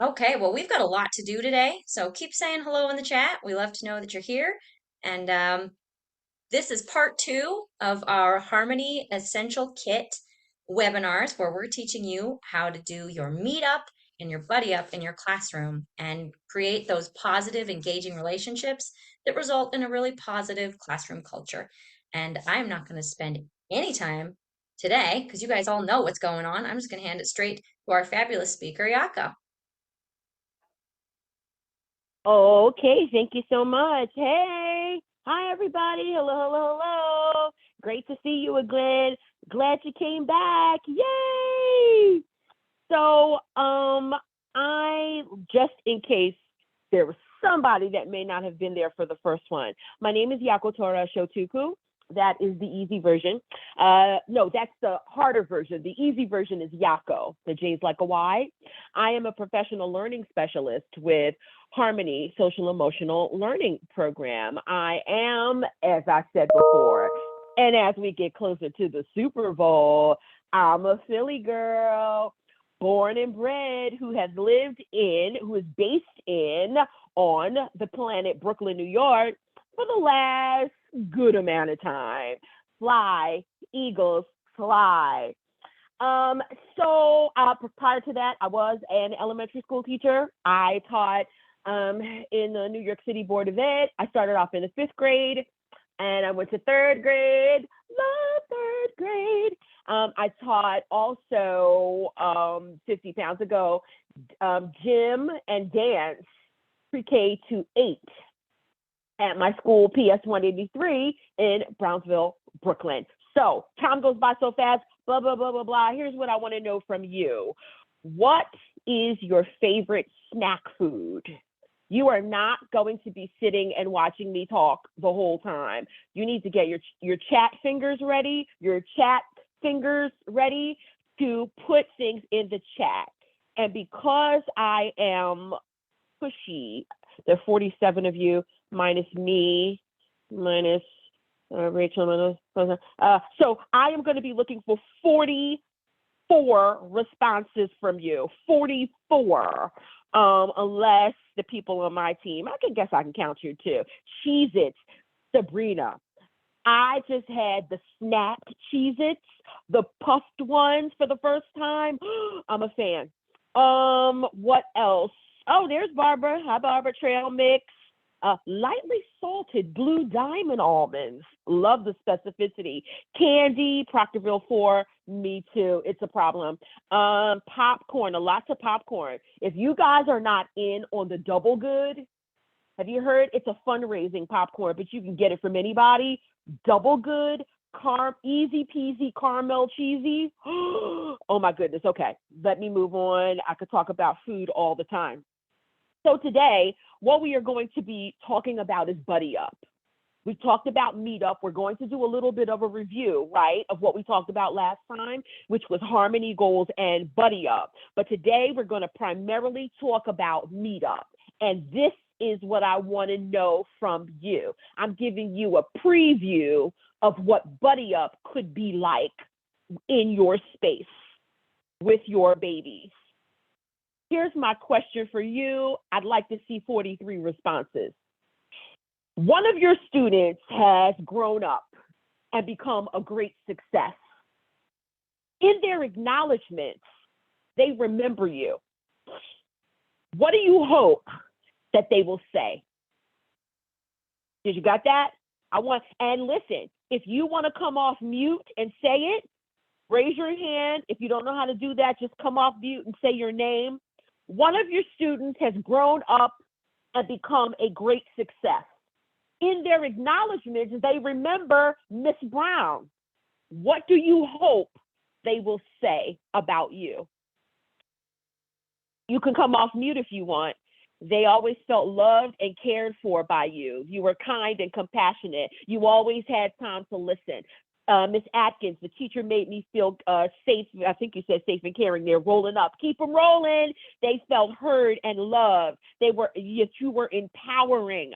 Okay, well, we've got a lot to do today, so keep saying hello in the chat. We love to know that you're here. And this is part two of our Harmony Essential Kit webinars, where we're teaching you how to do your meetup and your buddy up in your classroom and create those positive, engaging relationships that result in a really positive classroom culture. And I'm not going to spend any time today because you guys all know what's going on. I'm just going to hand it straight to our fabulous speaker, Yako. Okay, thank you so much. Hey, hi everybody. Hello, hello, hello. Great to see you again. Glad you came back. Yay! So, I just in case there was somebody that may not have been there for the first one. My name is Yako Tora Shotuku. That is the easy version. No, that's the harder version. The easy version is Yako. The J's like a Y. I am a professional learning specialist with Harmony Social Emotional Learning Program. I am, as I said before, and as we get closer to the Super Bowl, I'm a Philly girl, born and bred, who is based on the planet Brooklyn, New York, for the last good amount of time. Fly, Eagles, fly. So prior to that, I was an elementary school teacher. I taught in the New York City Board of Ed. I started off in the 5th grade and I went to 3rd grade. Love 3rd grade. I taught also 50 pounds ago gym and dance pre-K to 8 at my school, PS 183 in Brownsville, Brooklyn. So time goes by so fast, blah, blah, blah, blah, blah. Here's what I want to know from you. What is your favorite snack food? You are not going to be sitting and watching me talk the whole time. You need to get your chat fingers ready, to put things in the chat. And because I am pushy, there are 47 of you, minus me, minus Rachel. So I am going to be looking for 44 responses from you. 44. Unless the people on my team, I can guess I can count you too. Cheez-Its, Sabrina. I just had the snapped Cheez-Its, the puffed ones for the first time. I'm a fan. What else? Oh, there's Barbara. Hi, Barbara. Trail mix. Lightly salted blue diamond almonds. Love the specificity. Candy, Proctorville 4. Me too. It's a problem. Popcorn, lots of popcorn. If you guys are not in on the Double Good, have you heard? It's a fundraising popcorn, but you can get it from anybody. Double Good, easy peasy caramel cheesy. Oh my goodness. Okay, let me move on. I could talk about food all the time. So today, what we are going to be talking about is buddy up. We talked about meetup. We're going to do a little bit of a review, right, of what we talked about last time, which was harmony goals and buddy up. But today we're going to primarily talk about meetup. And this is what I want to know from you. I'm giving you a preview of what buddy up could be like in your space with your babies. Here's my question for you. I'd like to see 43 responses. One of your students has grown up and become a great success. In their acknowledgments, they remember you. What do you hope that they will say? Did you got that? And listen, if you want to come off mute and say it, raise your hand. If you don't know how to do that, just come off mute and say your name. One of your students has grown up and become a great success. In their acknowledgments, they remember Miss Brown. What do you hope they will say about you? You can come off mute if you want. They always felt loved and cared for by you. You were kind and compassionate. You always had time to listen. Miss Atkins, the teacher made me feel safe. I think you said safe and caring. They're rolling up. Keep them rolling. They felt heard and loved. You were empowering.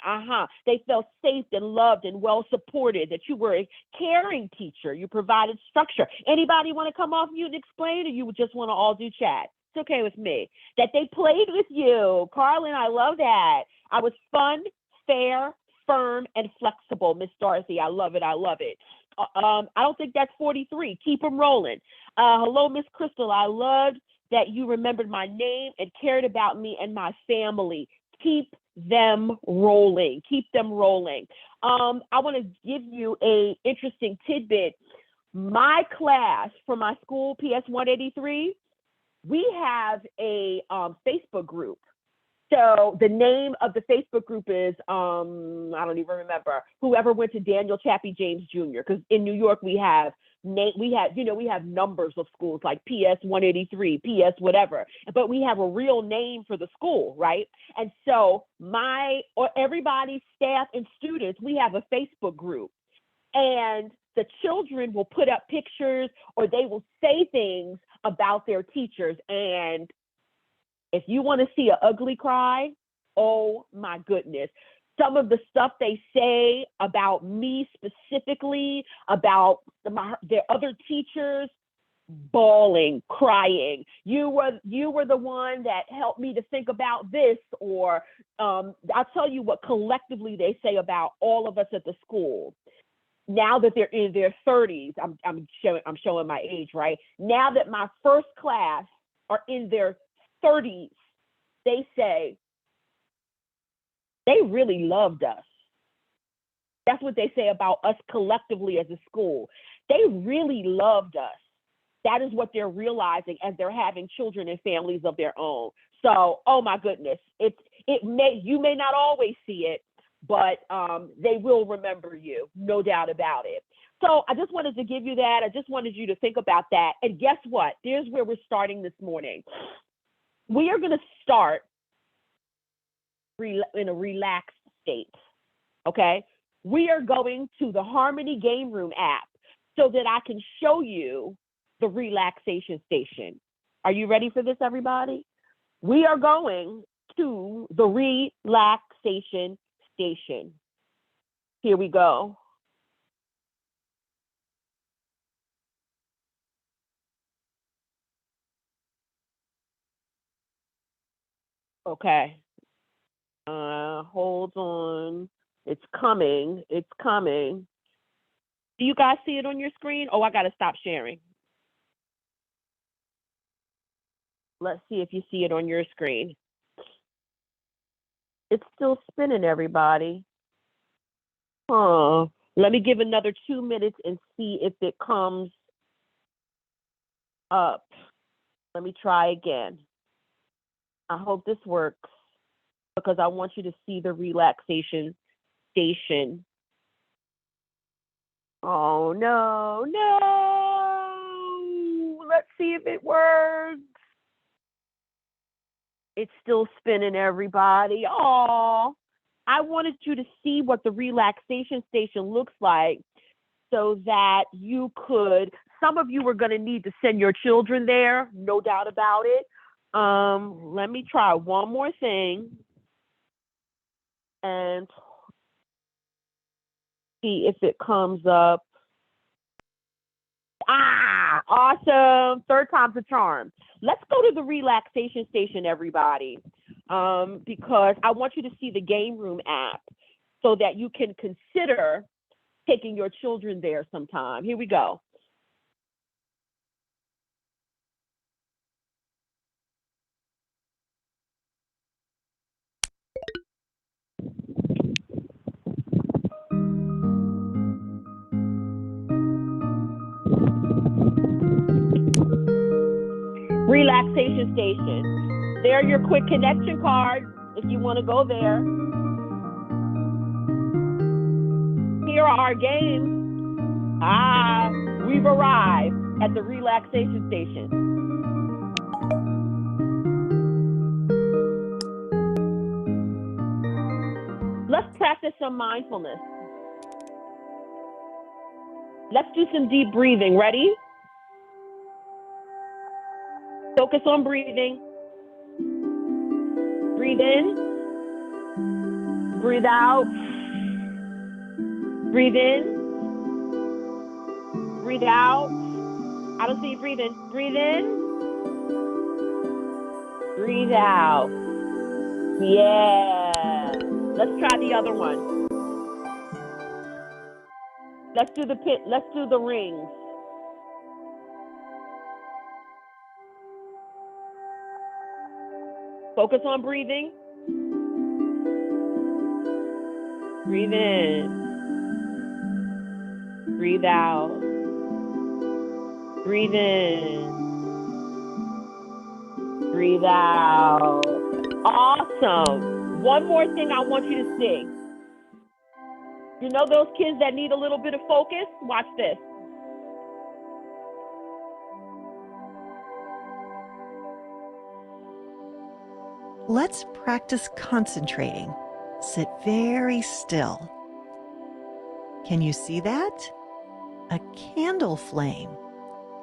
They felt safe and loved and well supported, that you were a caring teacher. You provided structure. Anybody want to come off mute and explain, or you just want to all do chat? It's okay with me. That they played with you. Carlin, I love that. I was fun, fair, firm, and flexible. Miss Dorothy, I love it. I love it. I don't think that's 43. Keep them rolling. Hello, Miss Crystal. I loved that you remembered my name and cared about me and my family. Keep them rolling. Keep them rolling. I want to give you a interesting tidbit. My class for my school, PS 183, we have a Facebook group. So the name of the Facebook group is, I don't even remember, whoever went to Daniel Chappie James Jr. Because in New York we have numbers of schools like PS 183, PS whatever, but we have a real name for the school, right? And so everybody, staff and students, we have a Facebook group, and the children will put up pictures or they will say things about their teachers. And if you want to see an ugly cry, oh my goodness. Some of the stuff they say about me specifically, about their other teachers, bawling, crying. You were the one that helped me to think about this, or I'll tell you what collectively they say about all of us at the school. Now that they're in their 30s, I'm showing my age, right? Now that my first class are in their 30s, they say they really loved us. That's what they say about us collectively as a school. They really loved us. That is what they're realizing as they're having children and families of their own. So, oh my goodness, you may not always see it, but they will remember you, no doubt about it. So I just wanted to give you that. I just wanted you to think about that. And guess what? Here's where we're starting this morning. We are going to start in a relaxed state, okay? We are going to the Harmony Game Room app so that I can show you the relaxation station. Are you ready for this, everybody? We are going to the relaxation station. Here we go. Okay. Hold on. It's coming. It's coming. Do you guys see it on your screen? Oh, I got to stop sharing. Let's see if you see it on your screen. It's still spinning, everybody. Let me give another 2 minutes and see if it comes up. Let me try again. I hope this works because I want you to see the relaxation station. Oh, no. Let's see if it works. It's still spinning, everybody. Oh, I wanted you to see what the relaxation station looks like so that you could, some of you were going to need to send your children there, no doubt about it. Let me try one more thing and see if it comes up. Awesome. Third time's a charm. Let's go to the relaxation station, everybody, because I want you to see the Game Room app so that you can consider taking your children there sometime. Here we go. Relaxation station. There are your quick connection cards if you want to go there. Here are our games. We've arrived at the relaxation station. Let's practice some mindfulness. Let's do some deep breathing. Ready? Focus on breathing. Breathe in. Breathe out. Breathe in. Breathe out. I don't see you breathing. Breathe in. Breathe out. Yeah. Let's try the other one. Let's do the pit. Let's do the rings. Focus on breathing. Breathe in. Breathe out. Breathe in. Breathe out. Awesome. One more thing I want you to see. You know those kids that need a little bit of focus? Watch this. Let's practice concentrating. Sit very still. Can you see that? A candle flame.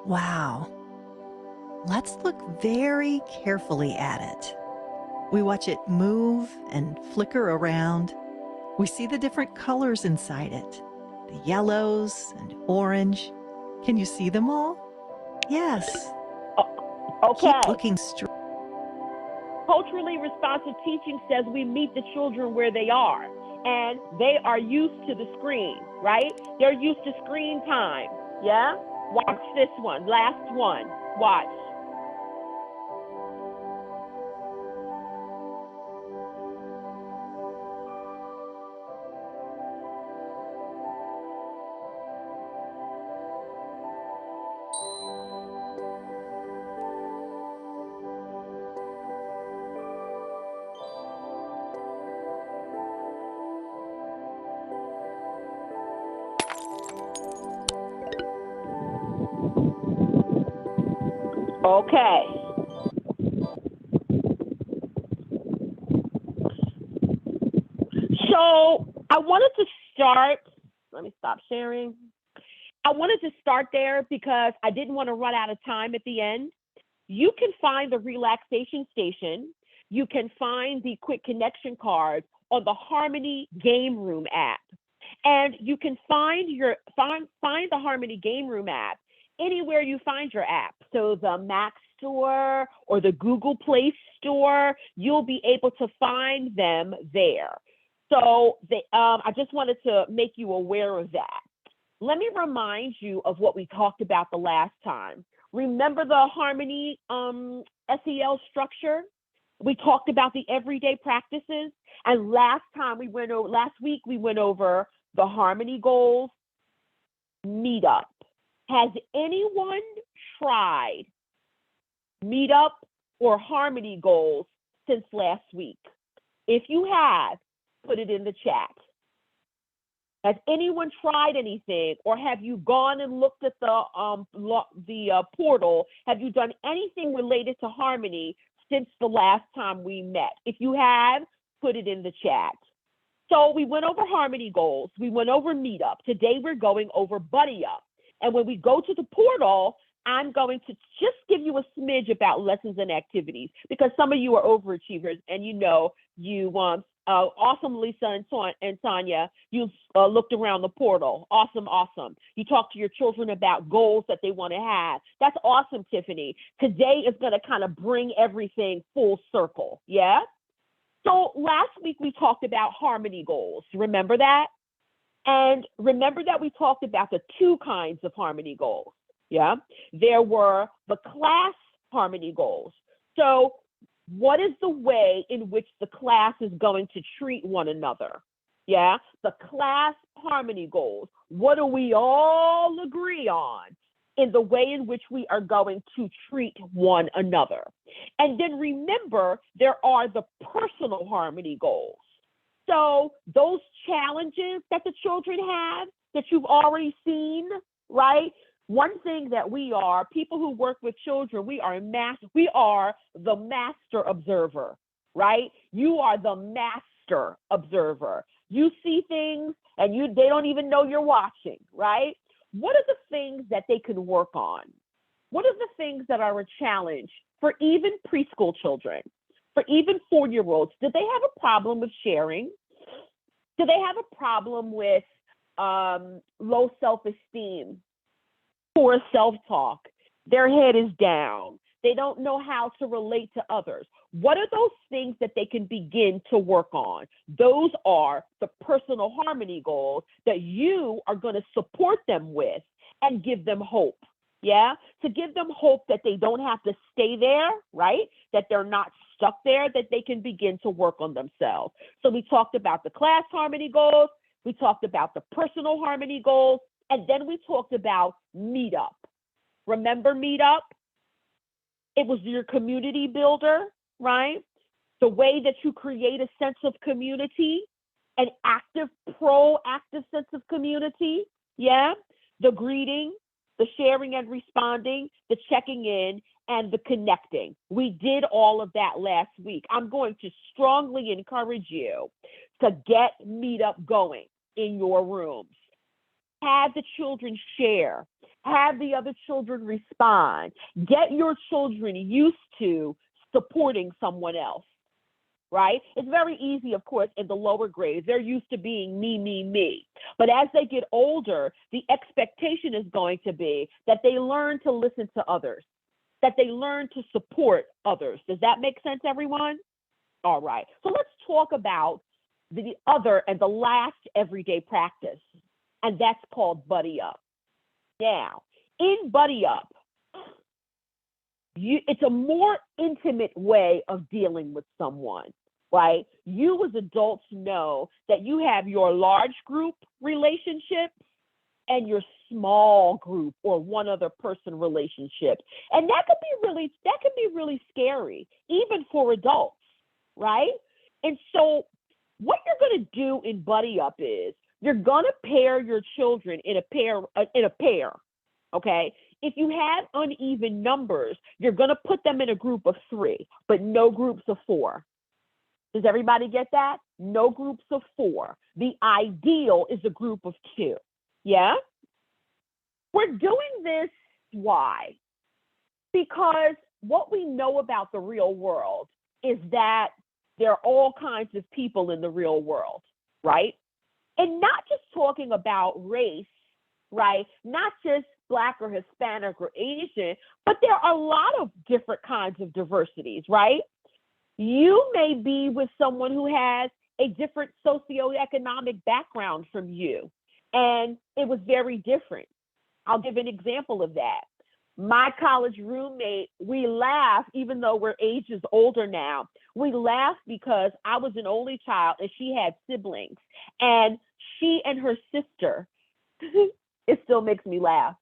Wow. Let's look very carefully at it. We watch it move and flicker around. We see the different colors inside it, the yellows and orange. Can you see them all? Yes. Okay. Keep looking straight. Culturally responsive teaching says we meet the children where they are, and they are used to the screen, right? They're used to screen time. Yeah? Watch this one. Last one. Watch. Okay. So I wanted to start, let me stop sharing. I wanted to start there because I didn't want to run out of time at the end. You can find the relaxation station. You can find the quick connection cards on the Harmony Game Room app. And you can find the Harmony Game Room app anywhere you find your app. So the Mac Store or the Google Play Store, you'll be able to find them there. So I just wanted to make you aware of that. Let me remind you of what we talked about the last time. Remember the Harmony SEL structure? We talked about the everyday practices, and last week we went over the Harmony goals meetup. Has anyone tried meetup or Harmony goals since last week? If you have, put it in the chat. Has anyone tried anything, or have you gone and looked at the portal? Have you done anything related to Harmony since the last time we met? If you have, put it in the chat. So we went over Harmony goals. We went over Meetup. Today we're going over Buddy Up. And when we go to the portal, I'm going to just give you a smidge about lessons and activities, because some of you are overachievers, and you know you awesome, Lisa and Tanya. You looked around the portal. Awesome, awesome. You talked to your children about goals that they want to have. That's awesome, Tiffany. Today is going to kind of bring everything full circle. Yeah? So last week we talked about Harmony goals. Remember that? And remember that we talked about the two kinds of Harmony goals. Yeah? There were the class Harmony goals. So what is the way in which the class is going to treat one another? Yeah, the class Harmony goals. What do we all agree on in the way in which we are going to treat one another? And then remember, there are the personal Harmony goals. So those challenges that the children have that you've already seen, right? One thing that we are, people who work with children, we are the master observer, right? You are the master observer. You see things and they don't even know you're watching, right? What are the things that they can work on? What are the things that are a challenge for even preschool children, for even 4-year-olds? Do they have a problem with sharing? Do they have a problem with low self-esteem? Poor self-talk, their head is down, they don't know how to relate to others? What are those things that they can begin to work on? Those are the personal harmony goals that you are going to support them with and give them hope. Yeah, to give them hope that they don't have to stay there, right? That they're not stuck there, that they can begin to work on themselves. So we talked about the class harmony goals, we talked about the personal harmony goals, and then we talked about Meetup. Remember Meetup? It was your community builder, right? The way that you create a sense of community, an active, proactive sense of community, yeah? The greeting, the sharing and responding, the checking in, and the connecting. We did all of that last week. I'm going to strongly encourage you to get Meetup going in your rooms. Have the children share. Have the other children respond. Get your children used to supporting someone else, right? It's very easy, of course, in the lower grades. They're used to being me, me, me. But as they get older, the expectation is going to be that they learn to listen to others, that they learn to support others. Does that make sense, everyone? All right. So let's talk about the other and the last everyday practice, and that's called Buddy Up. Now, in Buddy Up, it's a more intimate way of dealing with someone, right? You as adults know that you have your large group relationship and your small group or one other person relationship. And that can be really scary, even for adults, right? And so what you're going to do in Buddy Up is you're going to pair your children in a pair, okay? If you have uneven numbers, you're going to put them in a group of 3, but no groups of 4. Does everybody get that? No groups of 4. The ideal is a group of 2. Yeah? We're doing this, why? Because what we know about the real world is that there are all kinds of people in the real world, right? And not just talking about race, right? Not just Black or Hispanic or Asian, but there are a lot of different kinds of diversities, right? You may be with someone who has a different socioeconomic background from you, and it was very different. I'll give an example of that. My college roommate, we laugh, even though we're ages older now, we laugh because I was an only child and she had siblings. And she and her sister, it still makes me laugh.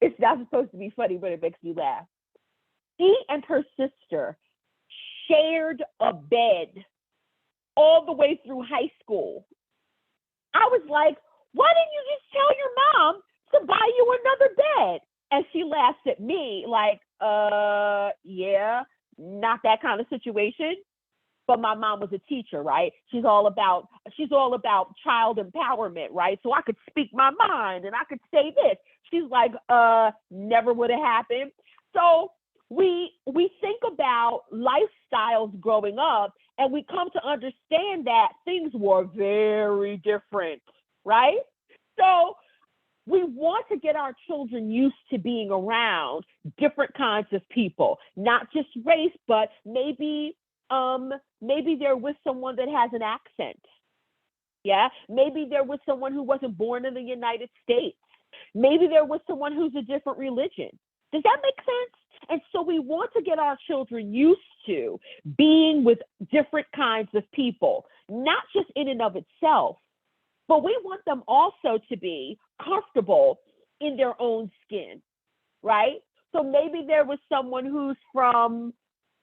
It's not supposed to be funny, but it makes me laugh. She and her sister shared a bed all the way through high school. I was like, why didn't you just tell your mom to buy you another bed? And she laughs at me like, yeah, not that kind of situation. But my mom was a teacher, right? She's all about child empowerment, right? So I could speak my mind and I could say this. She's like, never would have happened. So we think about lifestyles growing up, and we come to understand that things were very different, right? So we want to get our children used to being around different kinds of people, not just race, but maybe they're with someone that has an accent. Yeah, maybe they're with someone who wasn't born in the United States. Maybe they're with someone who's a different religion. Does that make sense? And so we want to get our children used to being with different kinds of people, not just in and of itself, but we want them also to be comfortable in their own skin, right? So maybe there was someone who's from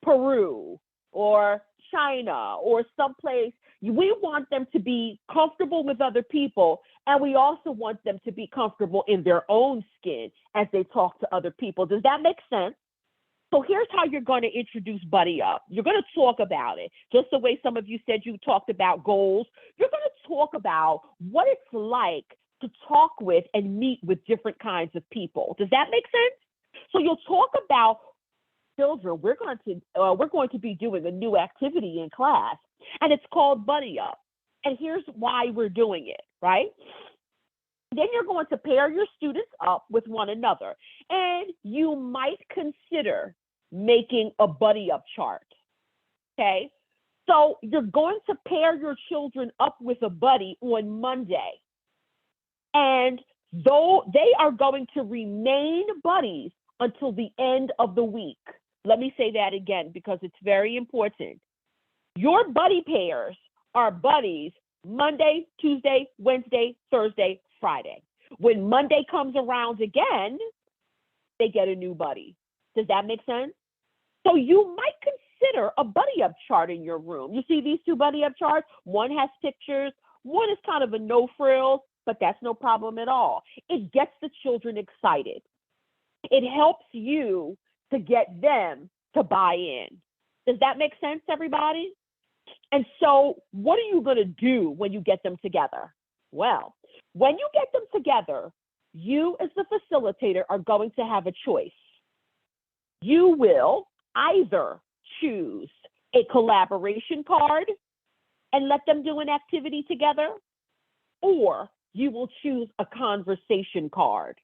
Peru or China or someplace. We want them to be comfortable with other people, and we also want them to be comfortable in their own skin as they talk to other people. Does that make sense? So here's how you're going to introduce Buddy Up. You're going to talk about it, just the way some of you said you talked about goals. You're going to talk about what it's like to talk with and meet with different kinds of people. Does that make sense? So you'll talk about children. We're going to be doing a new activity in class, and it's called Buddy Up. And here's why we're doing it, right? Then you're going to pair your students up with one another, and you might consider making a Buddy Up chart. Okay. So you're going to pair your children up with a buddy on Monday. And though they are going to remain buddies until the end of the week. Let me say that again because it's very important. Your buddy pairs are buddies Monday, Tuesday, Wednesday, Thursday, Friday. When Monday comes around again, they get a new buddy. Does that make sense? So you might consider a buddy up chart in your room. You see these two buddy up charts? One has pictures, one is kind of a no frills, but that's no problem at all. It gets the children excited. It helps you to get them to buy in. Does that make sense, everybody? And so what are you going to do when you get them together? Well, when you get them together, you as the facilitator are going to have a choice. You will either choose a collaboration card and let them do an activity together, or you will choose a conversation card,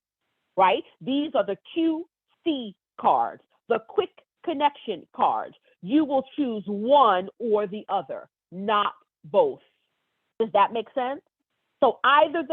right? These are the QC cards, the quick connection cards. You will choose one or the other, not both. Does that make sense? So either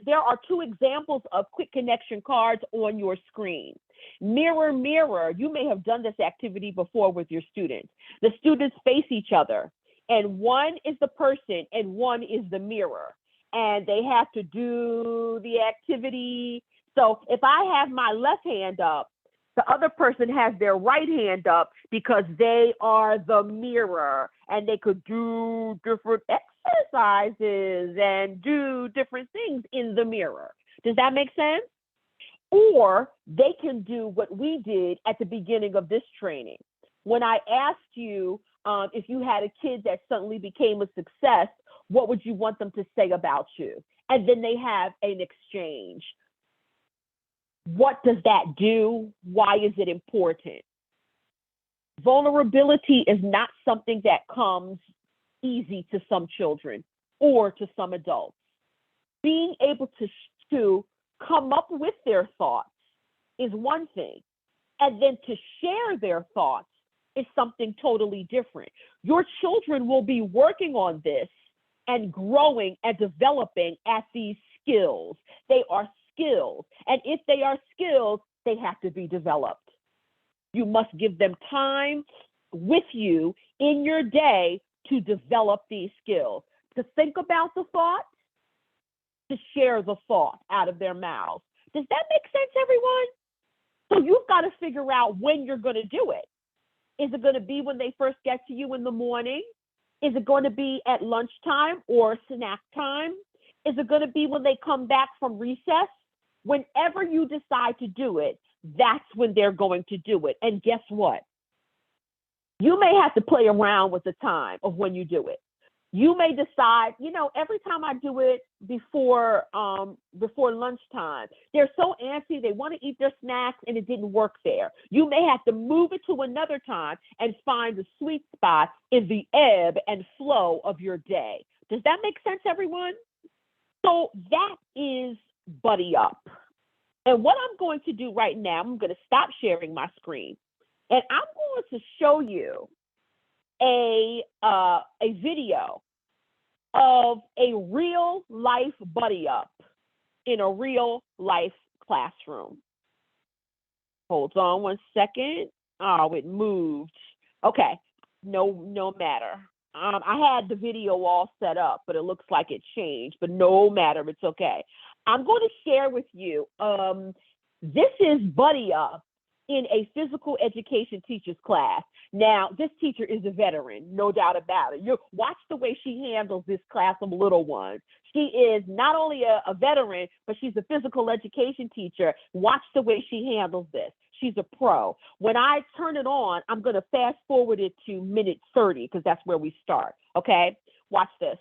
there are two examples of quick connection cards on your screen. Mirror, mirror, you may have done this activity before with your students. The students face each other, and one is the person and one is the mirror, and they have to do the activity. So if I have my left hand up, the other person has their right hand up because they are the mirror, and they could do different exercises and do different things in the mirror. Does that make sense? Or they can do what we did at the beginning of this training. When I asked you if you had a kid that suddenly became a success, what would you want them to say about you? And then they have an exchange. What does that do? Why is it important? Vulnerability is not something that comes easy to some children or to some adults. Being able to come up with their thoughts is one thing, and then to share their thoughts is something totally different. Your children will be working on this and growing and developing at these skills. They are skills, and if they are skills, they have to be developed. You must give them time with you in your day to develop these skills, to think about the thought, to share the thought out of their mouths. Does that make sense, everyone? So you've got to figure out when you're going to do it. Is it going to be when they first get to you in the morning? Is it going to be at lunchtime or snack time? Is it going to be when they come back from recess? Whenever you decide to do it, that's when they're going to do it. And guess what? You may have to play around with the time of when you do it. You may decide, every time I do it before lunchtime, they're so antsy, they want to eat their snacks and it didn't work there. You may have to move it to another time and find the sweet spot in the ebb and flow of your day. Does that make sense, everyone? So that is Buddy Up. And what I'm going to do right now, I'm going to stop sharing my screen, and I'm going to show you a video of a real life Buddy Up in a real life classroom. Hold on one second. Oh, it moved. Okay, no matter. I had the video all set up, but it looks like it changed, but no matter, it's okay. I'm going to share with you, this is Buddy Up in a physical education teacher's class. Now, this teacher is a veteran, no doubt about it. You watch the way she handles this class of little ones. She is not only a veteran, but she's a physical education teacher. Watch the way she handles this. She's a pro. When I turn it on, I'm going to fast forward it to minute 30 because that's where we start. Okay, watch this.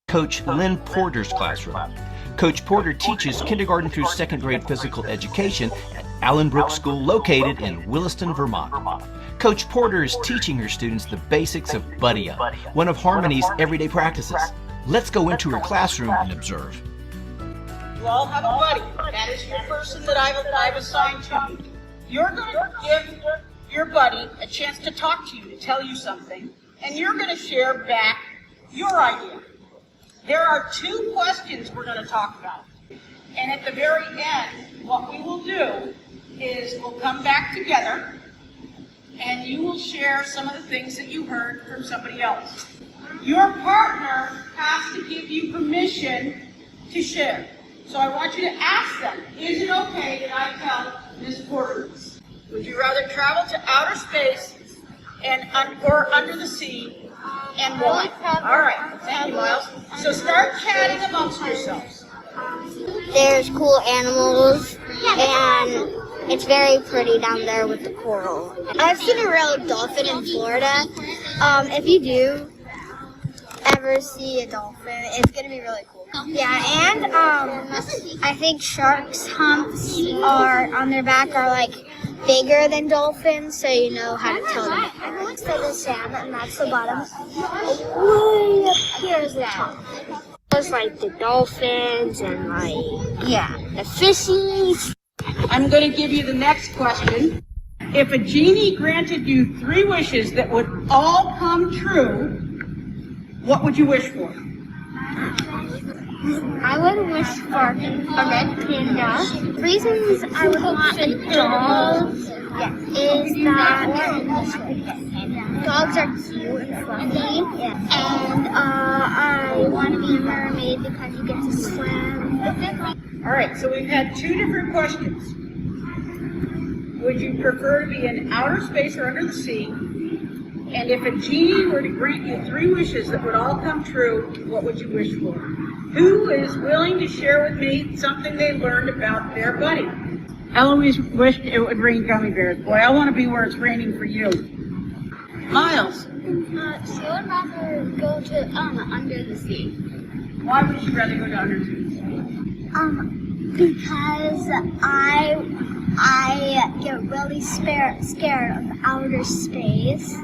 Coach Lynn Porter's classroom. Coach Porter teaches kindergarten through second grade physical education Allenbrook School located in Williston, Vermont. Coach Porter is teaching her students the basics of Buddy Up, one of Harmony's everyday practices. Let's go into her classroom and observe. You all have a buddy. That is your person that I've assigned to you. You're going to give your buddy a chance to talk to you, to tell you something, and you're going to share back your idea. There are 2 questions we're going to talk about. And at the very end, what we will do is we'll come back together and you will share some of the things that you heard from somebody else. Your partner has to give you permission to share. So I want you to ask them, is it okay that I tell Ms. Porter this? Would you rather travel to outer space or under the sea, and why? All right, thank you, Miles. So start chatting amongst yourselves. There's cool animals, and it's very pretty down there with the coral. I've seen a real dolphin in Florida. If you do ever see a dolphin, it's gonna be really cool. Yeah, and I think sharks' humps are on their back are like bigger than dolphins, so you know how to tell them. So the sand, and that's the bottom. Way up here is the top. It's like the dolphins and the fishies. I'm going to give you the next question. If a genie granted you 3 wishes that would all come true, what would you wish for? I would wish for a red panda. Reasons I would want a dog is that dogs are cute and fluffy, and I want to be a mermaid because you get to swim. All right, so we've had 2 different questions. Would you prefer to be in outer space or under the sea? And if a genie were to grant you 3 wishes that would all come true, what would you wish for? Who is willing to share with me something they learned about their buddy? Eloise wished it would rain gummy bears. Boy, I want to be where it's raining for you. Miles. She would rather go to under the sea. Why would you rather go to under the sea? Because I get really scared of outer space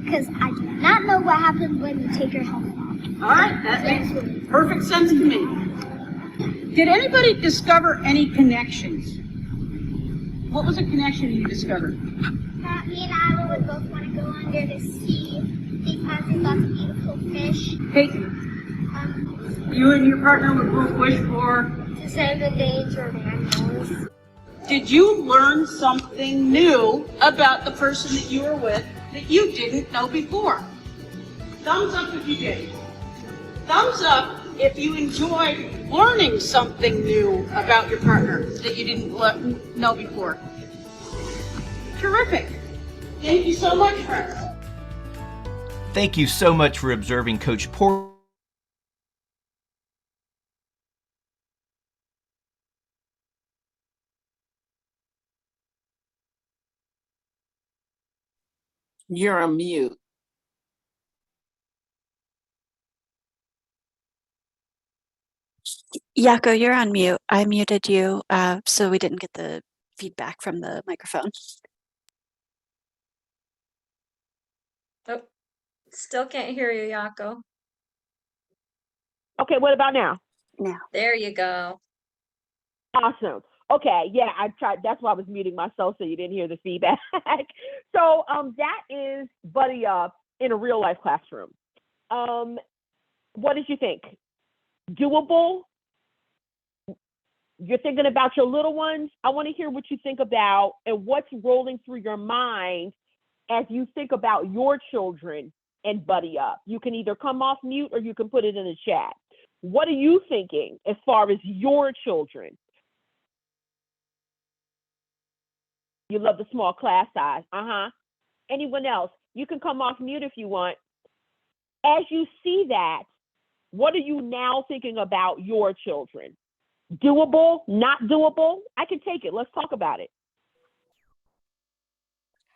because I do not know what happens when you take your helmet off. All right, that makes perfect sense to me. Did anybody discover any connections? What was a connection you discovered? That me and Iowa would both want to go under the sea because we got the beautiful fish. Peyton, you and your partner would both wish for? To save the endangered animals. Did you learn something new about the person that you were with that you didn't know before? Thumbs up if you did. Thumbs up if you enjoyed learning something new about your partner that you didn't know before. Terrific. Thank you so much, friends. Thank you so much for observing Coach Porter. You're on mute. Yako, you're on mute. I muted you, so we didn't get the feedback from the microphone. Oh, still can't hear you, Yako. Okay, what about now? Now. There you go. Awesome. Okay, yeah, I tried. That's why I was muting myself so you didn't hear the feedback. So that is Buddy Up in a real life classroom. What did you think? Doable? You're thinking about your little ones? I want to hear what you think about and what's rolling through your mind as you think about your children and Buddy Up. You can either come off mute or you can put it in the chat. What are you thinking as far as your children? You love the small class size. Anyone else? You can come off mute if you want. As you see that, what are you now thinking about your children? Doable? Not doable? I can take it. Let's talk about it.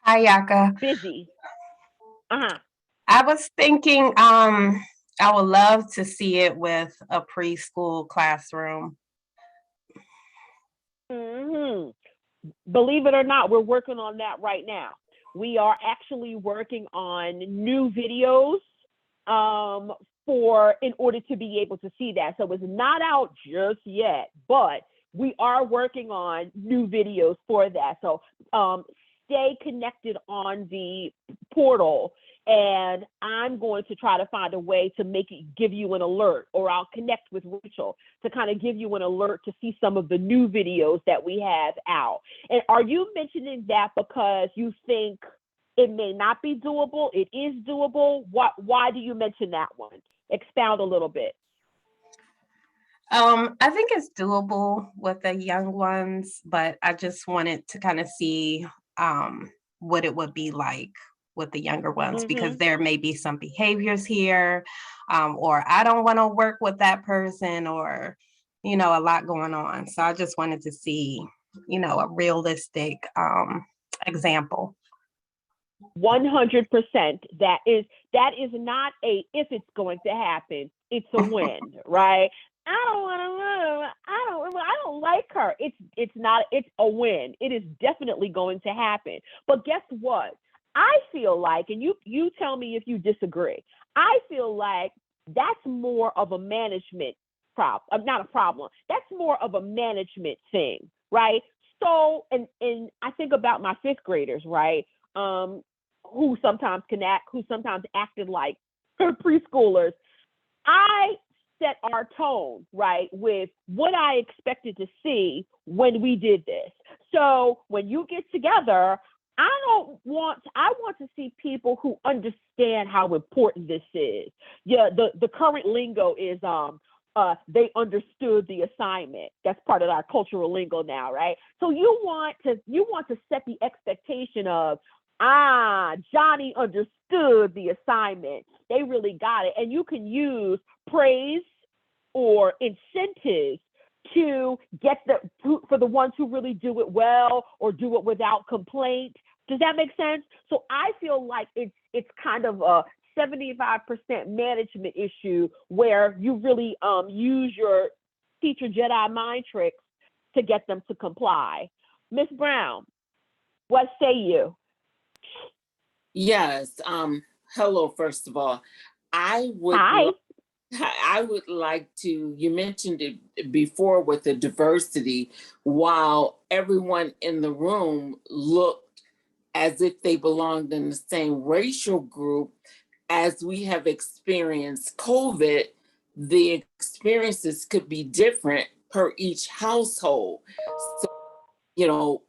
Hi, Yaka. Busy. I was thinking I would love to see it with a preschool classroom. believe it or not, we're working on that right now. We are actually working on new videos in order to be able to see that. So it's not out just yet, but we are working on new videos for that. So stay connected on the portal, and I'm going to try to find a way to give you an alert, or I'll connect with Rachel to kind of give you an alert to see some of the new videos that we have out. And are you mentioning that because you think it may not be doable? It is doable. Why do you mention that one? Expound a little bit. I think it's doable with the young ones, but I just wanted to kind of see what it would be like with the younger ones, because there may be some behaviors here, or I don't want to work with that person, or, a lot going on. So I just wanted to see, a realistic example. 100%. That is not a if it's going to happen. It's a when, right? I don't want to move. I don't like her. It's a win. It is definitely going to happen. But guess what? I feel like, and you tell me if you disagree, I feel like that's more of a management problem, not a problem. That's more of a management thing, right? So, and I think about my fifth graders, right? Who sometimes acted like preschoolers. I set our tone, right, with what I expected to see when we did this. So when you get together, I want to see people who understand how important this is. Yeah, the current lingo is they understood the assignment. That's part of our cultural lingo now, right? So you want to set the expectation of, Johnny understood the assignment. They really got it. And you can use praise or incentives to get for the ones who really do it well or do it without complaint. Does that make sense? So I feel like it's kind of a 75% management issue where you really use your teacher Jedi mind tricks to get them to comply. Miss Brown, what say you? Yes. Hello, first of all. I would like to, you mentioned it before with the diversity, while everyone in the room looked as if they belonged in the same racial group. As we have experienced COVID, the experiences could be different per each household. So,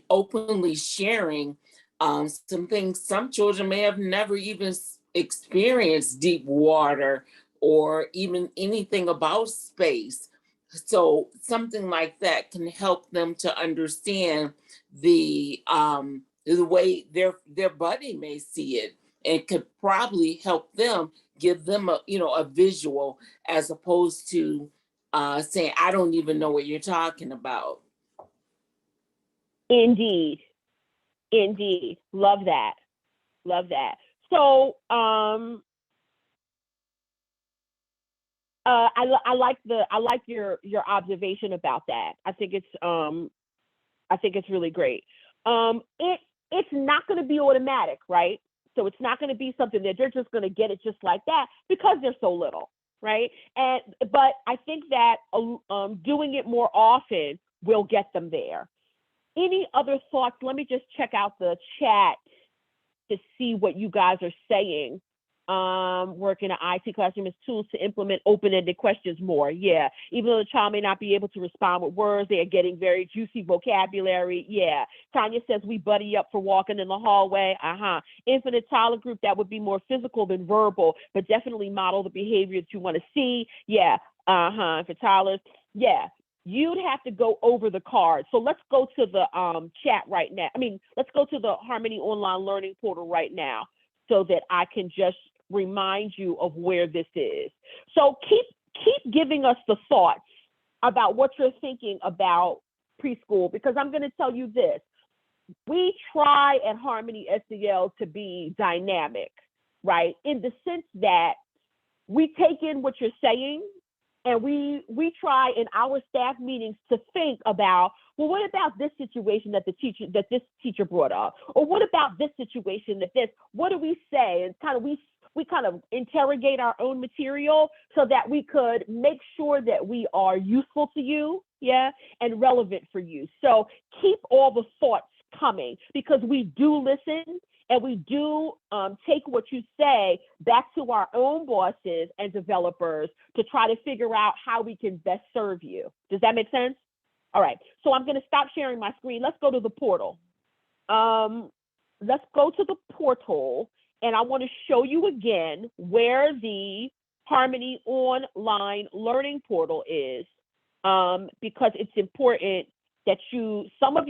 openly sharing some things. Some children may have never even experienced deep water or even anything about space. So something like that can help them to understand the way their buddy may see it, and could probably help them, give them a visual, as opposed to saying, I don't even know what you're talking about. Indeed. Love that. So I like your observation about that. I think it's really great. It's not going to be automatic, right? So it's not going to be something that they're just going to get it just like that because they're so little, right? But I think that doing it more often will get them there. Any other thoughts? Let me just check out the chat to see what you guys are saying. Working in an IT classroom is tools to implement open-ended questions more. Yeah, even though the child may not be able to respond with words, they are getting very juicy vocabulary. Yeah, Tanya says we buddy up for walking in the hallway. Infinite toddler group, that would be more physical than verbal, but definitely model the behavior that you want to see. Yeah, for toddlers. Yeah. You'd have to go over the cards. So let's go to the chat right now. Let's go to the Harmony Online Learning Portal right now so that I can just remind you of where this is. So keep giving us the thoughts about what you're thinking about preschool, because I'm going to tell you this. We try at Harmony SEL to be dynamic, right? In the sense that we take in what you're saying, And we try in our staff meetings to think about, well, what about this situation that this teacher brought up? Or what about this situation what do we say? And kind of we kind of interrogate our own material so that we could make sure that we are useful to you, yeah, and relevant for you. So keep all the thoughts coming, because we do listen and we do take what you say back to our own bosses and developers to try to figure out how we can best serve you. Does that make sense? All right, so I'm gonna stop sharing my screen. Let's go to the portal. Let's go to the portal, and I wanna show you again where the Harmony Online Learning Portal is, because it's important that some of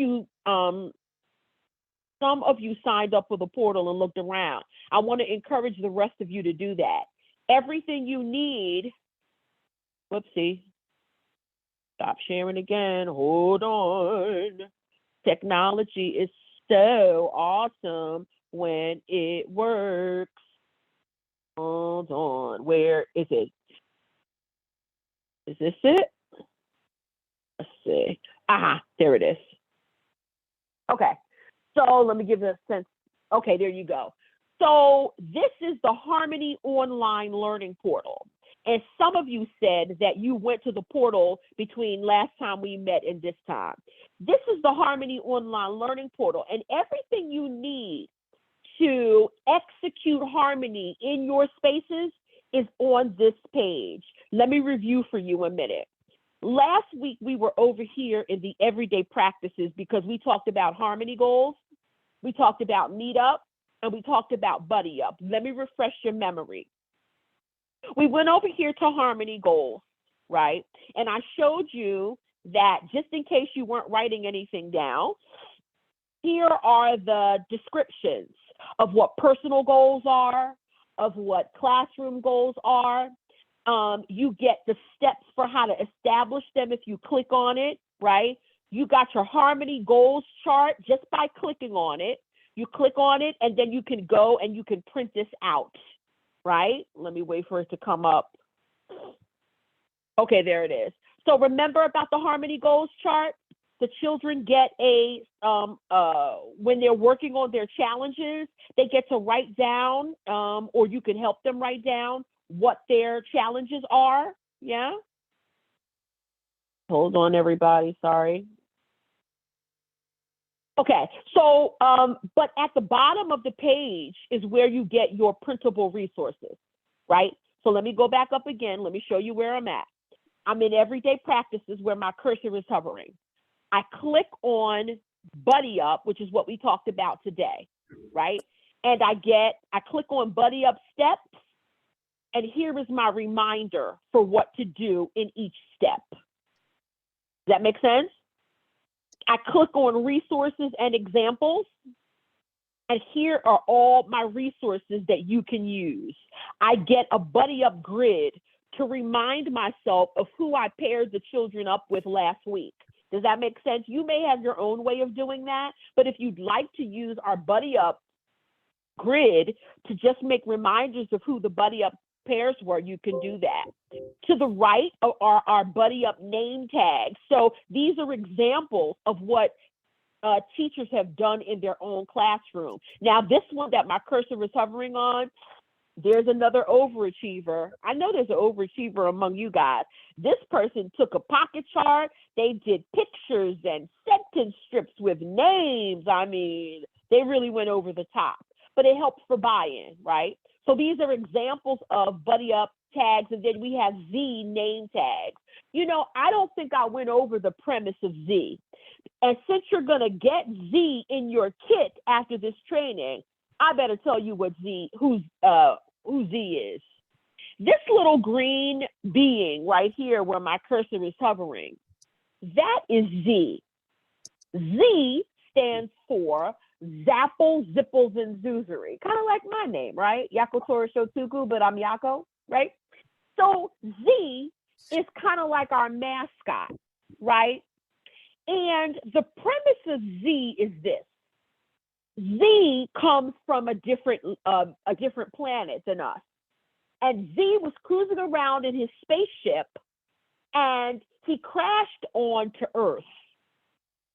you signed up for the portal and looked around. I want to encourage the rest of you to do that. Everything you need, whoopsie, stop sharing again, hold on. Technology is so awesome when it works. Hold on, where is it? Is this it? Let's see. Aha, there it is. Okay. So let me give it a sense. Okay, there you go. So this is the Harmony Online Learning Portal. And some of you said that you went to the portal between last time we met and this time. This is the Harmony Online Learning Portal, and everything you need to execute Harmony in your spaces is on this page. Let me review for you a minute. Last week, we were over here in the everyday practices because we talked about Harmony goals. We talked about meetup, and we talked about buddy up. Let me refresh your memory. We went over here to Harmony goals, right? And I showed you that just in case you weren't writing anything down, here are the descriptions of what personal goals are, of what classroom goals are. You get the steps for how to establish them if you click on it, right? You got your Harmony goals chart just by clicking on it. You click on it, and then you can go and you can print this out, right? Let me wait for it to come up. Okay, there it is. So remember about the Harmony goals chart? The children get when they're working on their challenges, they get to write down, or you can help them write down what their challenges are, yeah? Hold on, everybody, sorry. Okay, so, but at the bottom of the page is where you get your printable resources, right? So let me go back up again. Let me show you where I'm at. I'm in everyday practices where my cursor is hovering. I click on Buddy Up, which is what we talked about today, right? And I click on Buddy Up steps, and here is my reminder for what to do in each step. Does that make sense? I click on resources and examples, and here are all my resources that you can use. I get a Buddy Up grid to remind myself of who I paired the children up with last week. Does that make sense? You may have your own way of doing that, but if you'd like to use our Buddy Up grid to just make reminders of who the Buddy Up pairs were, you can do that. To the right are our Buddy Up name tags. So these are examples of what teachers have done in their own classroom. Now, this one that my cursor is hovering on, there's another overachiever. I know there's an overachiever among you guys. This person took a pocket chart. They did pictures and sentence strips with names. I mean, they really went over the top, but it helps for buy-in, right? So these are examples of Buddy Up tags, and then we have Z name tags. You know, I don't think I went over the premise of Z. And since you're gonna get Z in your kit after this training, I better tell you what who Z is. This little green being right here where my cursor is hovering, that is Z. Z stands for Zapple, Zipples, and Zuzuri. Kind of like my name, right? Yako Tora Shotuku, but I'm Yako, right? So Z is kind of like our mascot, right? And the premise of Z is this. Z comes from a different planet than us. And Z was cruising around in his spaceship and he crashed onto Earth.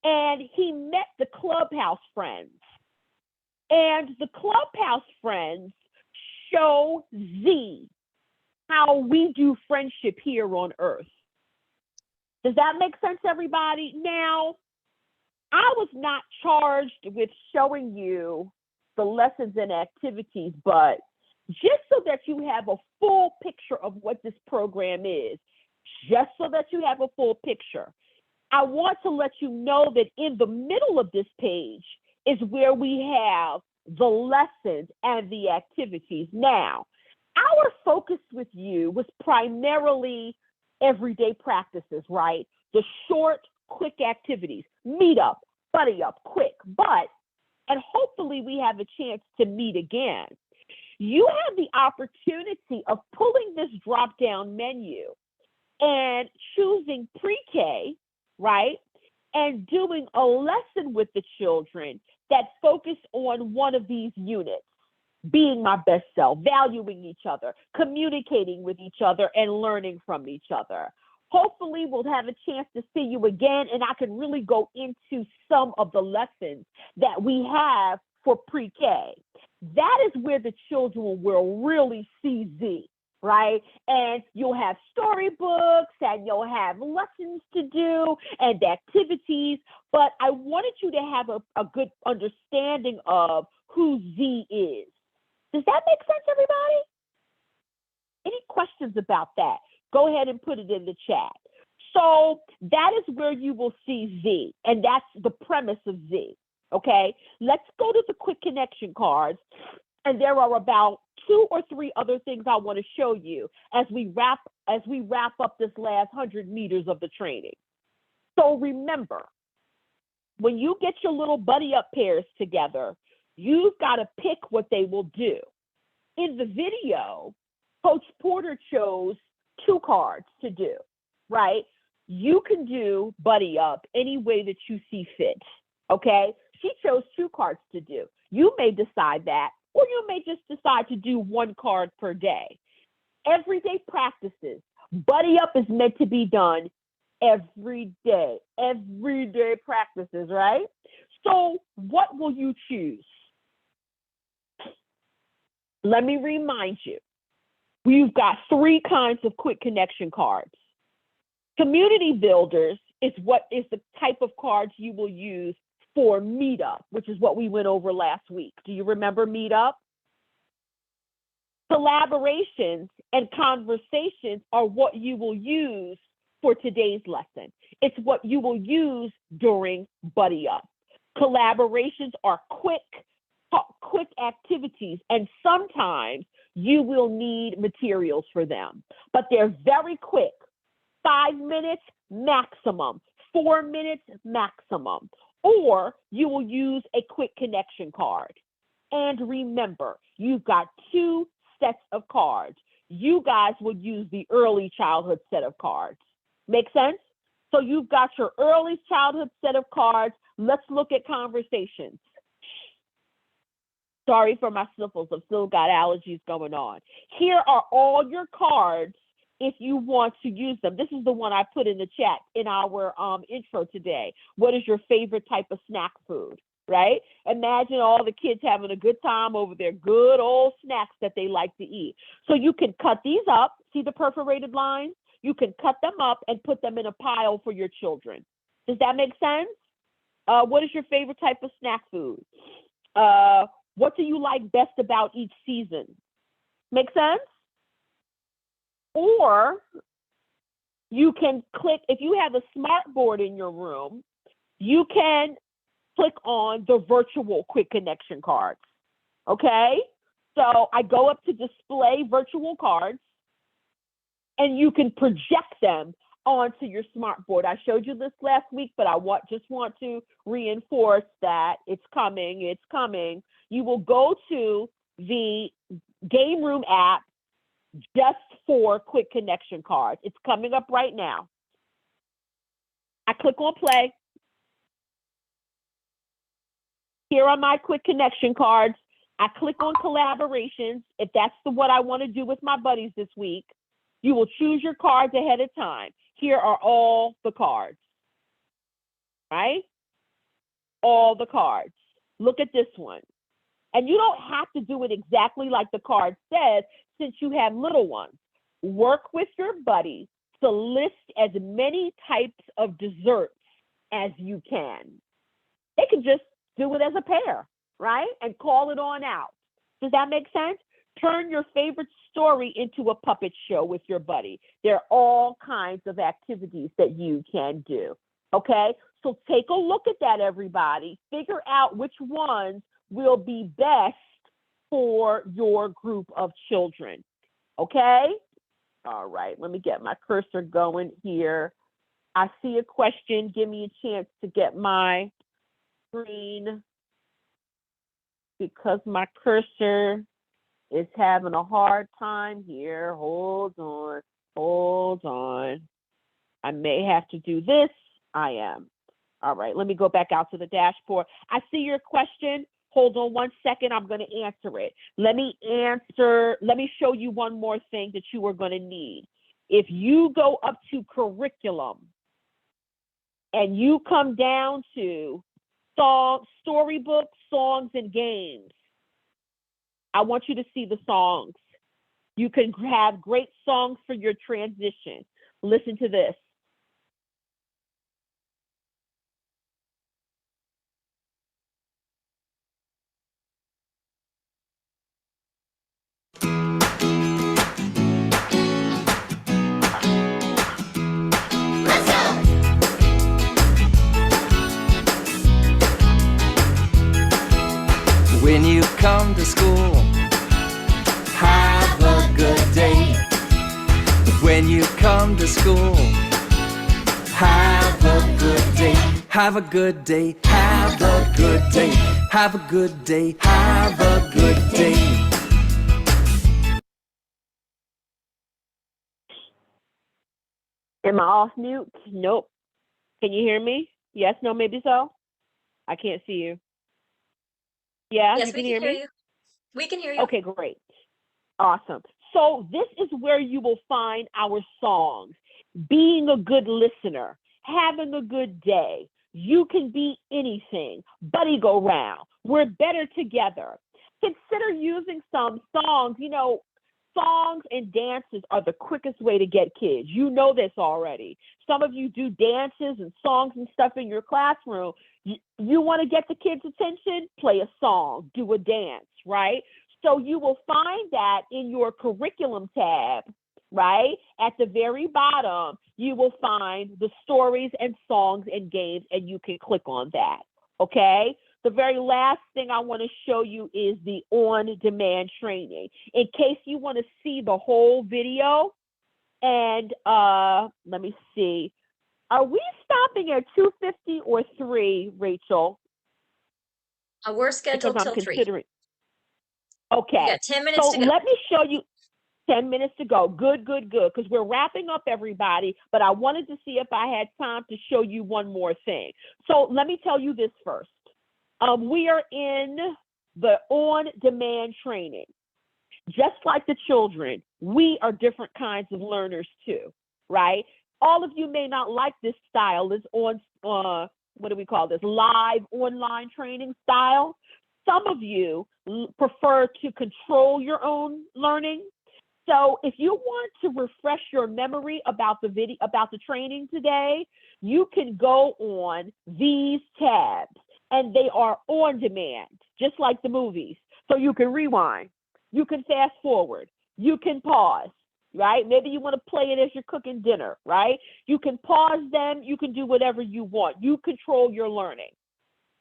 And he met the Clubhouse friends. And the Clubhouse friends show Z how we do friendship here on Earth. Does that make sense, everybody? Now, I was not charged with showing you the lessons and activities, but just so that you have a full picture of what this program is, just so that you have a full picture, I want to let you know that in the middle of this page is where we have the lessons and the activities. Now, our focus with you was primarily everyday practices, right? The short, quick activities, meet up, buddy up, quick, but, and hopefully we have a chance to meet again. You have the opportunity of pulling this drop-down menu and choosing pre-K, right? And doing a lesson with the children that focus on one of these units. Being my best self, valuing each other, communicating with each other, and learning from each other. Hopefully, we'll have a chance to see you again, and I can really go into some of the lessons that we have for pre-K. That is where the children will really see Z, right? And you'll have storybooks, and you'll have lessons to do, and activities, but I wanted you to have a good understanding of who Z is. Does that make sense, everybody? Any questions about that? Go ahead and put it in the chat. So that is where you will see Z, and that's the premise of Z, okay? Let's go to the quick connection cards, and there are about 2 or 3 other things I want to show you as we wrap up this last 100 meters of the training. So remember, when you get your little buddy up pairs together, you've got to pick what they will do. In the video, Coach Porter chose 2 cards to do, right? You can do buddy up any way that you see fit, okay? She chose 2 cards to do. You may decide that, or you may just decide to do 1 card per day. Everyday practices. Buddy up is meant to be done every day. Everyday practices, right? So what will you choose? Let me remind you, we've got 3 kinds of quick connection cards. Community builders is the type of cards you will use for meetup, which is what we went over last week. Do you remember meetup? Collaborations and conversations are what you will use for today's lesson. It's what you will use during buddy up. Collaborations are quick activities, and sometimes you will need materials for them, but they're very quick. 5 minutes maximum, 4 minutes maximum, or you will use a quick connection card. And remember, you've got 2 sets of cards. You guys will use the early childhood set of cards. Make sense? So you've got your early childhood set of cards. Let's look at conversations. Sorry for my sniffles. I've still got allergies going on. Here are all your cards if you want to use them. This is the one I put in the chat in our intro today. What is your favorite type of snack food, right? Imagine all the kids having a good time over their good old snacks that they like to eat. So you can cut these up. See the perforated lines? You can cut them up and put them in a pile for your children. Does that make sense? What is your favorite type of snack food? What do you like best about each season? Make sense? Or you can click, if you have a smart board in your room, you can click on the virtual quick connection cards, okay? So I go up to display virtual cards, and you can project them onto your smart board. I showed you this last week, but I just want to reinforce that it's coming, it's coming. You will go to the Game Room app just for quick connection cards. It's coming up right now. I click on play. Here are my quick connection cards. I click on collaborations if that's what I want to do with my buddies this week. You will choose your cards ahead of time. Here are all the cards, right? All the cards. Look at this one. And you don't have to do it exactly like the card says since you have little ones. Work with your buddy to list as many types of desserts as you can. They can just do it as a pair, right? And call it on out. Does that make sense? Turn your favorite story into a puppet show with your buddy. There are all kinds of activities that you can do, okay? So take a look at that, everybody. Figure out which ones will be best for your group of children, okay? All right, let me get my cursor going here. I see a question. Give me a chance to get my screen because my cursor is having a hard time here. Hold on. I may have to do this. I am. All right, let me go back out to the dashboard. I see your question. Hold on 1 second. I'm going to answer it. Let me show you one more thing that you are going to need. If you go up to curriculum and you come down to storybooks, songs, and games, I want you to see the songs. You can have great songs for your transition. Listen to this. When you come to school, have a good day. When you come to school, have a good day. Have a good day, have a good day. Have a good day, have a good day. Am I off mute? Nope. Can you hear me? Yes, no, maybe so? I can't see you. Yeah, Yes, you we can hear hear me? you. We can hear you. Okay, great. Awesome. So this is where you will find our songs. Being a good listener, having a good day. You can be anything. Buddy go round. We're better together. Consider using some songs. You know, songs and dances are the quickest way to get kids. You know this already. Some of you do dances and songs and stuff in your classroom. You want to get the kids' attention? Play a song, do a dance, right? So you will find that in your curriculum tab, right? At the very bottom, you will find the stories and songs and games, and you can click on that, okay? The very last thing I want to show you is the on-demand training. In case you want to see the whole video, and let me see. Are we stopping at 2:50 or 3, Rachel? We're Because scheduled I'm till 3. considering. We Okay. got 10 minutes So to go. let me show you 10 minutes to go. Good, because we're wrapping up, everybody, but I wanted to see if I had time to show you one more thing. So let me tell you this first. We are in the on-demand training. Just like the children, we are different kinds of learners too, right? All of you may not like this style, this what do we call this, live online training style. Some of you prefer to control your own learning. So if you want to refresh your memory about the video, about the training today, you can go on these tabs, and they are on demand, just like the movies. So you can rewind, you can fast forward, you can pause, right? Maybe you want to play it as you're cooking dinner, right? You can pause them, you can do whatever you want. You control your learning,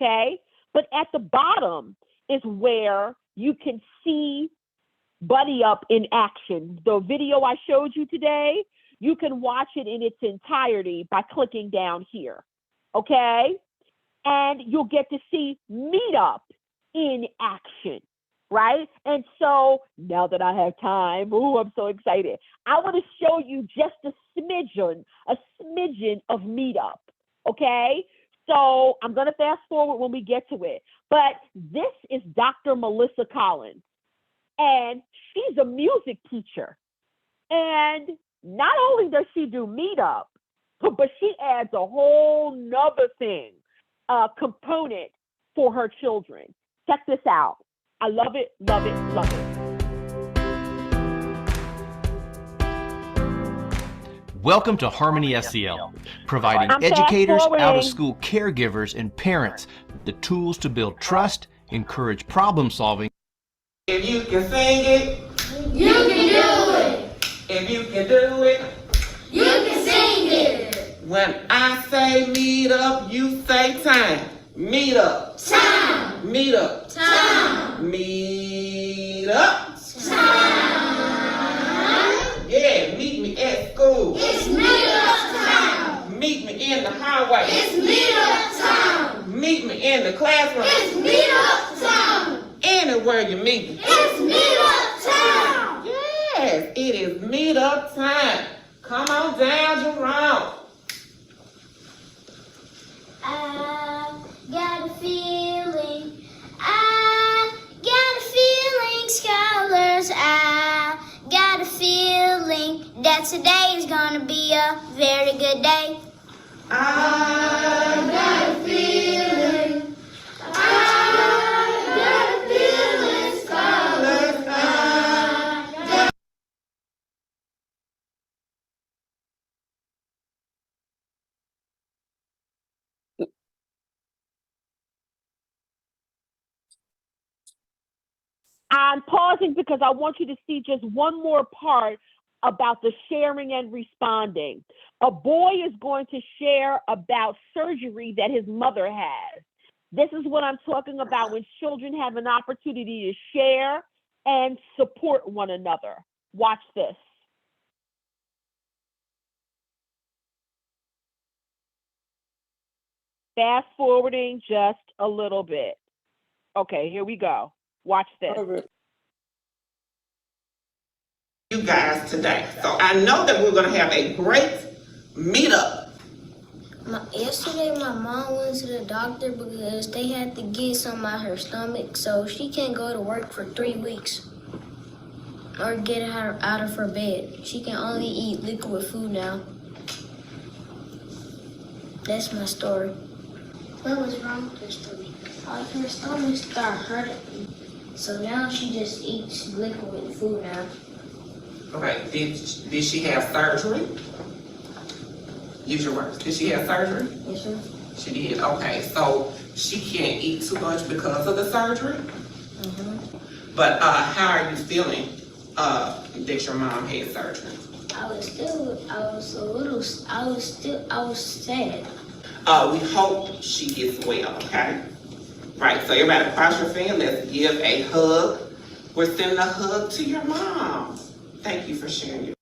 okay? But at the bottom is where you can see Buddy Up in action. The video I showed you today, you can watch it in its entirety by clicking down here, okay? And you'll get to see Meet Up in action, right? And so now that I have time, I'm so excited. I want to show you just a smidgen of Meet Up, okay? So I'm going to fast forward when we get to it. But this is Dr. Melissa Collins, and she's a music teacher. And not only does she do Meet Up, But she adds a whole nother thing, component for her children. Check this out. I love it, love it, love it. Welcome to Harmony SEL, providing I'm educators, fast-forwarding. out-of-school caregivers, and parents with the tools to build trust, encourage problem solving. If you can sing it, You can do it. if you can do it, You can sing it. when I say meet up, you say time. Meet up, Time. meet up, Time. meet up. Time. Yeah, meet me at school. It's meet up time. Meet me in the highway. It's meet up time. Meet me in the classroom. It's meet up time. Anywhere you meet me. It's meet up time. Yes, it is meet up time. Come on down, Jerome. I got a feeling. I got a feeling, scholars. I got a feeling that today is gonna be a very good day. I got a feeling. I got a feeling, scholars. I I'm pausing because I want you to see just one more part about the sharing and responding. A boy is going to share about surgery that his mother has. This is what I'm talking about when children have an opportunity to share and support one another. Watch this. Fast forwarding just a little bit. Okay, here we go. Watch this. you guys today. So I know that we're going to have a great meetup. Yesterday, my mom went to the doctor because they had to get something out her stomach, so she can't go to work for 3 weeks or get her out of her bed. She can only eat liquid food now. That's my story. What was wrong with her stomach? Her stomach started hurting, so now she just eats liquid food now. Okay, did she have surgery? Use your words. Did she have surgery? Yes, sir. She did. Okay, so she can't eat too much because of the surgery. Mm-hmm. But how are you feeling that your mom had surgery? I was sad. We hope she gets well. Okay. Right. So everybody, cross your fingers. Let's give a hug. We're sending a hug to your mom. Thank you for sharing your.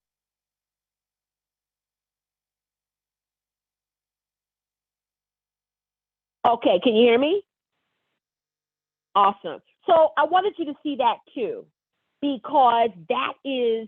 Okay, can you hear me? Awesome. So I wanted you to see that too, because that is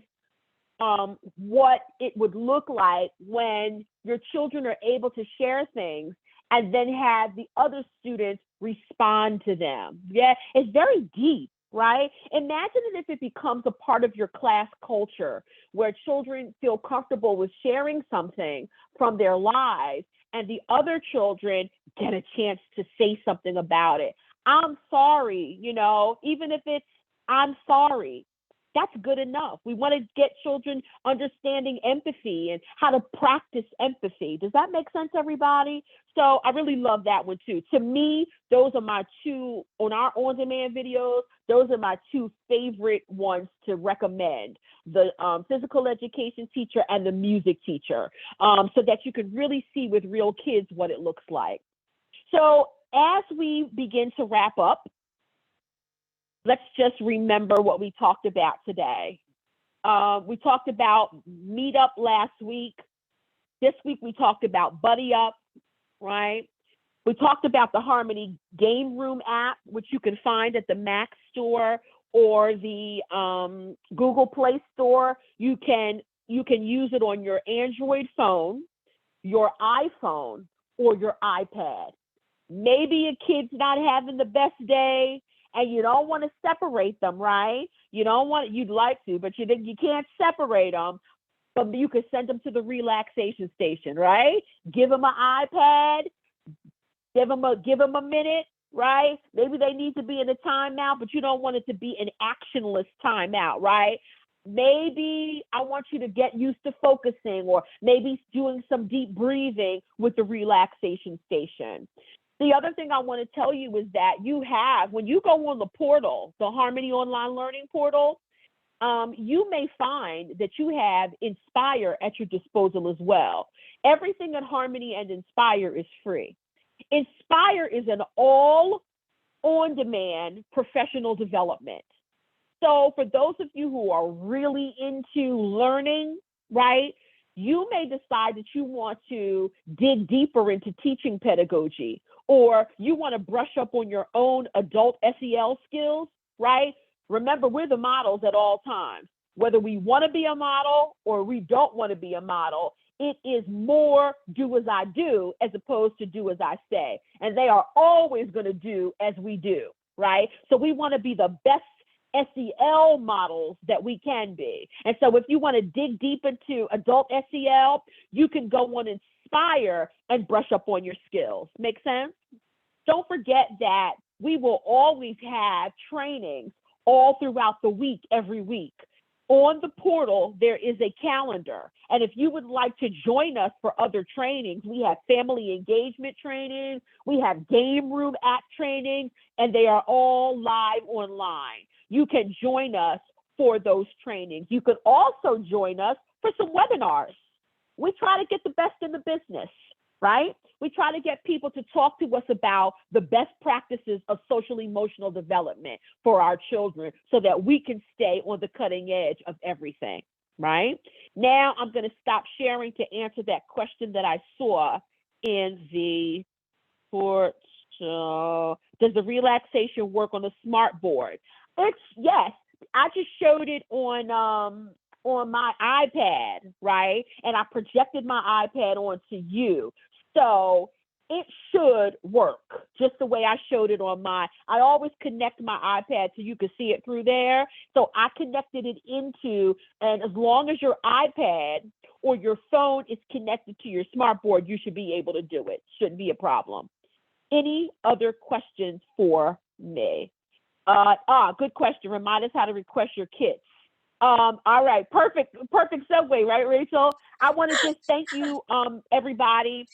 what it would look like when your children are able to share things and then have the other students respond to them. Yeah, it's very deep, right? Imagine if it becomes a part of your class culture where children feel comfortable with sharing something from their lives and the other children get a chance to say something about it. I'm sorry, even if it's I'm sorry, that's good enough. We want to get children understanding empathy and how to practice empathy. Does that make sense, everybody? So I really love that one too. To me, those are my two, on our on-demand videos, those are my two favorite ones to recommend. The physical education teacher and the music teacher, so that you can really see with real kids what it looks like. So as we begin to wrap up, let's just remember what we talked about today. We talked about Meetup last week. This week we talked about Buddy Up, right? We talked about the Harmony Game Room app, which you can find at the Mac Store or the Google Play Store. You can use it on your Android phone, your iPhone, or your iPad. Maybe a kid's not having the best day and you don't want to separate them, right? You'd like to, but you can't separate them. but you could send them to the relaxation station, right? Give them an iPad, give them a minute, right? Maybe they need to be in a timeout, but you don't want it to be an actionless timeout, right? Maybe I want you to get used to focusing, or maybe doing some deep breathing with the relaxation station. The other thing I want to tell you is that when you go on the portal, the Harmony Online Learning Portal, you may find that you have Inspire at your disposal as well. Everything at Harmony and Inspire is free. Inspire is an all on-demand professional development. So for those of you who are really into learning, right, you may decide that you want to dig deeper into teaching pedagogy, or you want to brush up on your own adult SEL skills, right? Remember, we're the models at all times. Whether we want to be a model or we don't want to be a model, it is more do as I do as opposed to do as I say. And they are always going to do as we do, right? So we want to be the best SEL models that we can be. And so if you want to dig deep into adult SEL, you can go on Inspire and brush up on your skills. Make sense? Don't forget that we will always have trainings all throughout the week, every week. On the portal, there is a calendar. And if you would like to join us for other trainings, we have family engagement training, we have game room app training, and they are all live online. You can join us for those trainings. You could also join us for some webinars. We try to get the best in the business, right? We try to get people to talk to us about the best practices of social emotional development for our children so that we can stay on the cutting edge of everything, right? Now I'm going to stop sharing to answer that question that I saw in the report. Does the relaxation work on the smart board? Yes. I just showed it on my iPad, right? And I projected my iPad onto you. So it should work just the way I showed it on I always connect my iPad so you can see it through there. So I connected it into, and as long as your iPad or your phone is connected to your smart board, you should be able to do it. Shouldn't be a problem. Any other questions for me? Good question. Remind us how to request your kits. All right, perfect segue, right, Rachel? I want to just thank you, everybody,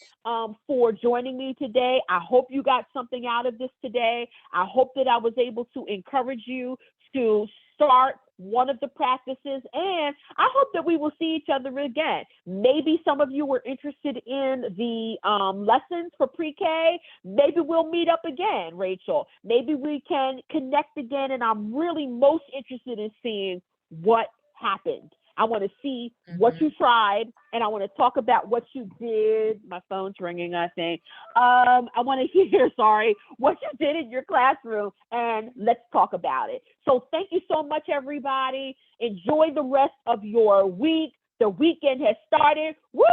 for joining me today. I hope you got something out of this today. I hope that I was able to encourage you to start one of the practices, and I hope that we will see each other again. Maybe some of you were interested in the lessons for pre-K. Maybe we'll meet up again, Rachel. Maybe we can connect again, and I'm really most interested in seeing what happened. I want to see what you tried, and I want to talk about what you did. My phone's ringing, I think. I want to hear, what you did in your classroom, and let's talk about it. So thank you so much, everybody. Enjoy the rest of your week. The weekend has started. Woo!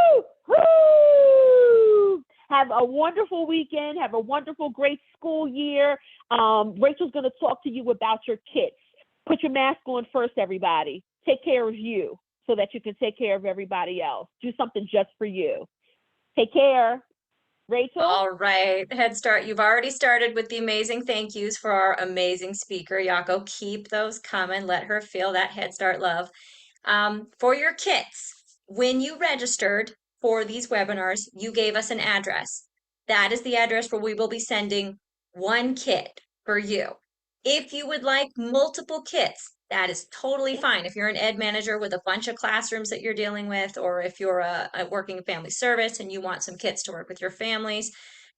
Have a wonderful weekend. Have a wonderful, great school year. Rachel's going to talk to you about your kits. Put your mask on first, everybody. Take care of you so that you can take care of everybody else. Do something just for you. Take care. Rachel? All right, Head Start, you've already started with the amazing thank yous for our amazing speaker, Yako. Keep those coming. Let her feel that Head Start love. For your kits, when you registered for these webinars, you gave us an address. That is the address where we will be sending one kit for you. If you would like multiple kits, that is totally fine. If you're an ed manager with a bunch of classrooms that you're dealing with, or if you're a working family service and you want some kits to work with your families,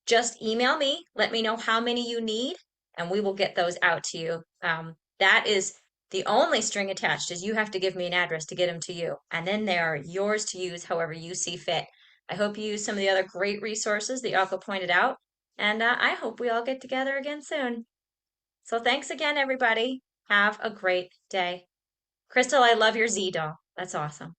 just email me, let me know how many you need, and we will get those out to you. That is the only string attached, is you have to give me an address to get them to you, and then they are yours to use however you see fit. I hope you use some of the other great resources that Yako pointed out, and I hope we all get together again soon. So thanks again, everybody. Have a great day. Crystal, I love your Z doll. That's awesome.